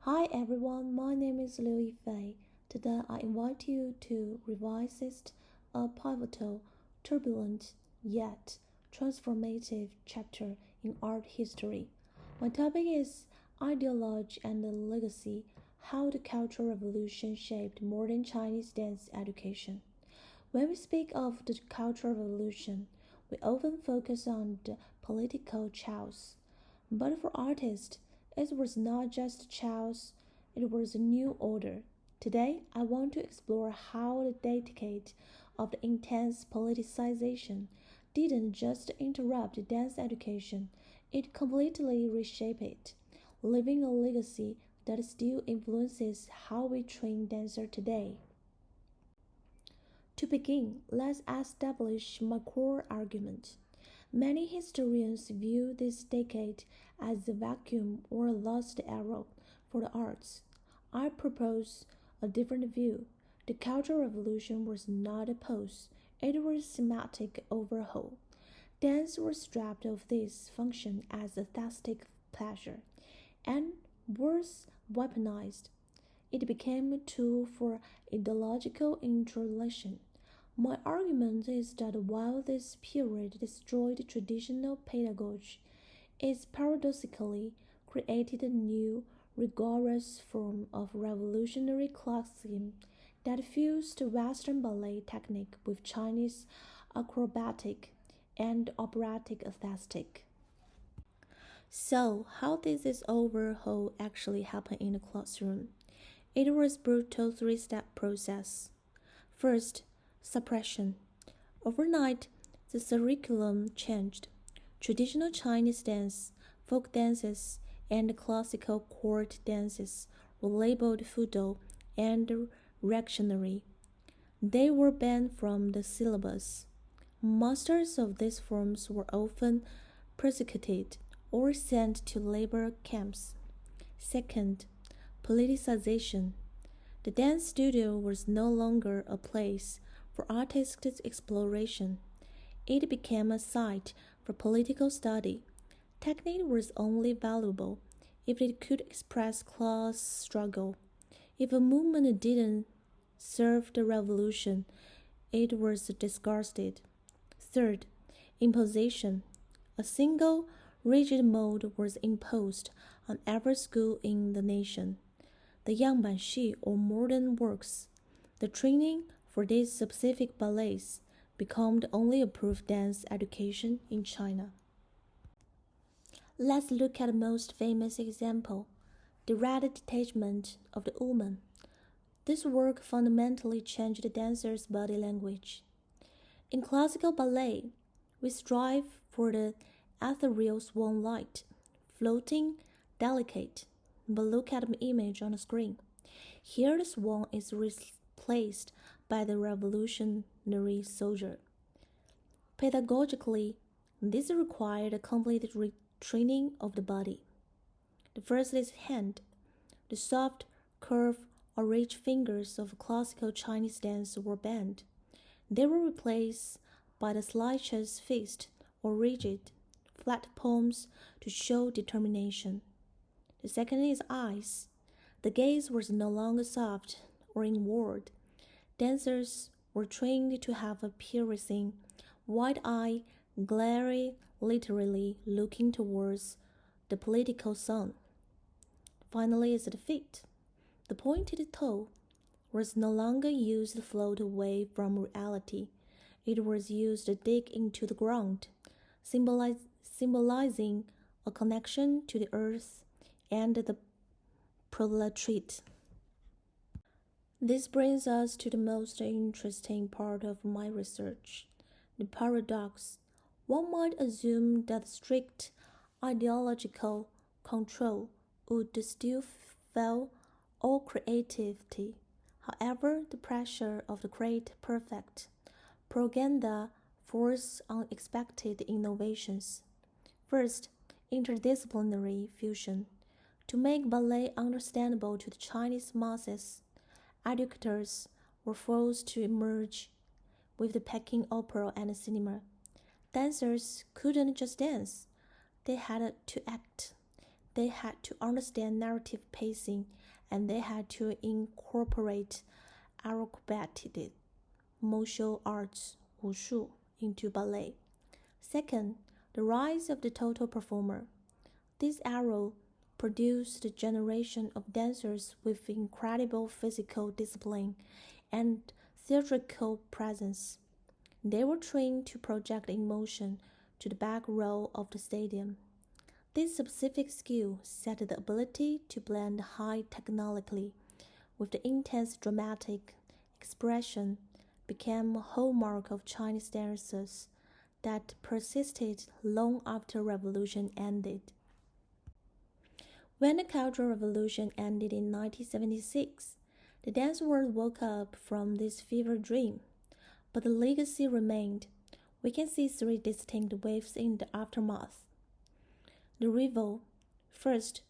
Hi everyone, my name is Liu Yifei. Today I invite you to revisit a pivotal, turbulent, yet transformative chapter in art history. My topic is ideology and legacy, how the Cultural Revolution shaped modern Chinese dance education. When we speak of the Cultural Revolution, we often focus on the political chaos. But for artists, it was not just chaos, it was a new order. Today, I want to explore how the decade of the intense politicization didn't just interrupt dance education, it completely reshaped it, leaving a legacy that still influences how we train dancers today. To begin, let's establish my core argument. Many historians view this decade as a vacuum or a lost era for the arts. I propose a different view. The Cultural Revolution was not a pause, it was a semantic overhaul. Dance was stripped of this function as aesthetic pleasure and was weaponized. It became a tool for ideological introduction. My argument is that while this period destroyed traditional pedagogy, it paradoxically created a new, rigorous form of revolutionary classicism that fused Western ballet technique with Chinese acrobatic and operatic aesthetic. So, how did this overhaul actually happen in the classroom? It was a brutal three-step process. First, suppression. Overnight, the curriculum changed. Traditional Chinese dance, folk dances, and classical court dances were labeled feudal and reactionary. They were banned from the syllabus. Masters of these forms were often persecuted or sent to labor camps. Second, politicization. The dance studio was no longer a place for artistic exploration. It became a site for political study. Technique was only valuable if it could express class struggle. If a movement didn't serve the revolution, it was discarded. Third, imposition. A single, rigid mode was imposed on every school in the nation. The Yangbanshi or modern works. The training for these specific ballets became the only approved dance education in China. Let's look at the most famous example, the Red Detachment of the Woman. This work fundamentally changed the dancer's body language. In classical ballet, we strive for the ethereal swan light, floating, delicate. But look at the image on the screen. Here the swan is replaced by the revolutionary soldier. Pedagogically, this required a complete retraining of the body. The first is hand. The soft, curved, or rich fingers of classical Chinese dance were banned. They were replaced by the slight fist or rigid, flat palms to show determination. The second is eyes. The gaze was no longer soft or inward. Dancers were trained to have a piercing, wide eye, glaring, literally looking towards the political sun. Finally is the feet. The pointed toe was no longer used to float away from reality. It was used to dig into the ground, symbolizing a connection to the earth and the proletariat. This brings us to the most interesting part of my research, the paradox. One might assume that strict ideological control would still fail all creativity. However, the pressure of the great perfect propaganda forced unexpected innovations. First, interdisciplinary fusion. To make ballet understandable to the Chinese masses, educators were forced to merge with the Peking opera and cinema. Dancers couldn't just dance, they had to act. they had to understand narrative pacing, and they had to incorporate acrobatic martial arts, wushu, into ballet. Second, the rise of the total performer. This era produced a generation of dancers with incredible physical discipline and theatrical presence. They were trained to project emotion to the back row of the stadium. This specific skill set the ability to blend high technically with the intense dramatic expression became a hallmark of Chinese dances that persisted long after revolution ended. When the Cultural Revolution ended in 1976, the dance world woke up from this fever dream, but the legacy remained. We can see three distinct waves in the aftermath. The revival. First,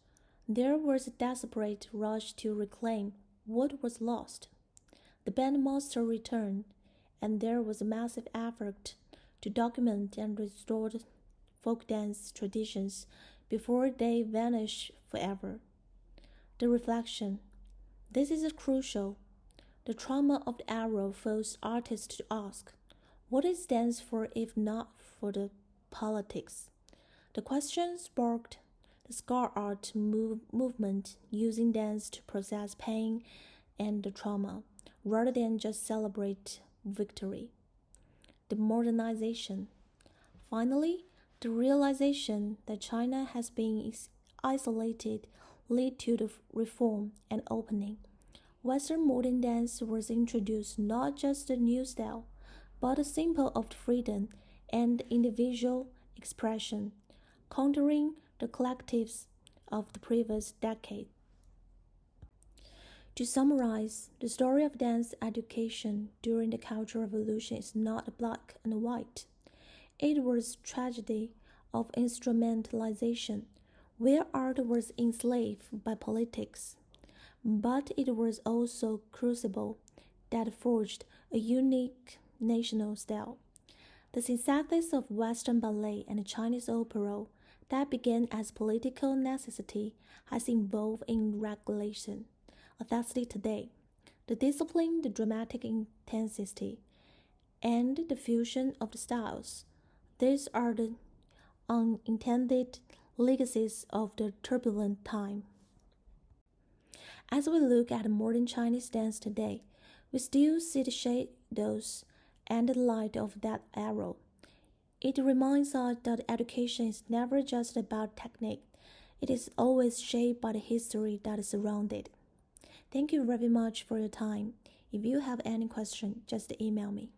there was a desperate rush to reclaim what was lost. The bandmaster returned, and there was a massive effort to document and restore folk dance traditions before they vanish forever. The reflection. This is crucial. The trauma of the era forced artists to ask, what is dance for if not for the politics? The question sparked the scar art movement, using dance to process pain and the trauma, rather than just celebrate victory. The modernization. Finally, the realization that China has been isolated led to the reform and opening. Western modern dance was introduced not just a new style, but a symbol of freedom and individual expression, countering the collectives of the previous decade. To summarize, the story of dance education during the Cultural Revolution is not black and white. It was a tragedy of instrumentalization, where art was enslaved by politics. But it was also a crucible that forged a unique national style. The synthesis of Western ballet and Chinese opera that began as political necessity has evolved in regulation, authenticity today. The discipline, the dramatic intensity, and the fusion of the styles. These are the unintended legacies of the turbulent time. As we look at modern Chinese dance today, we still see the shadows and the light of that era. It reminds us that education is never just about technique, it is always shaped by the history that is around it. Thank you very much for your time. If you have any question, just email me.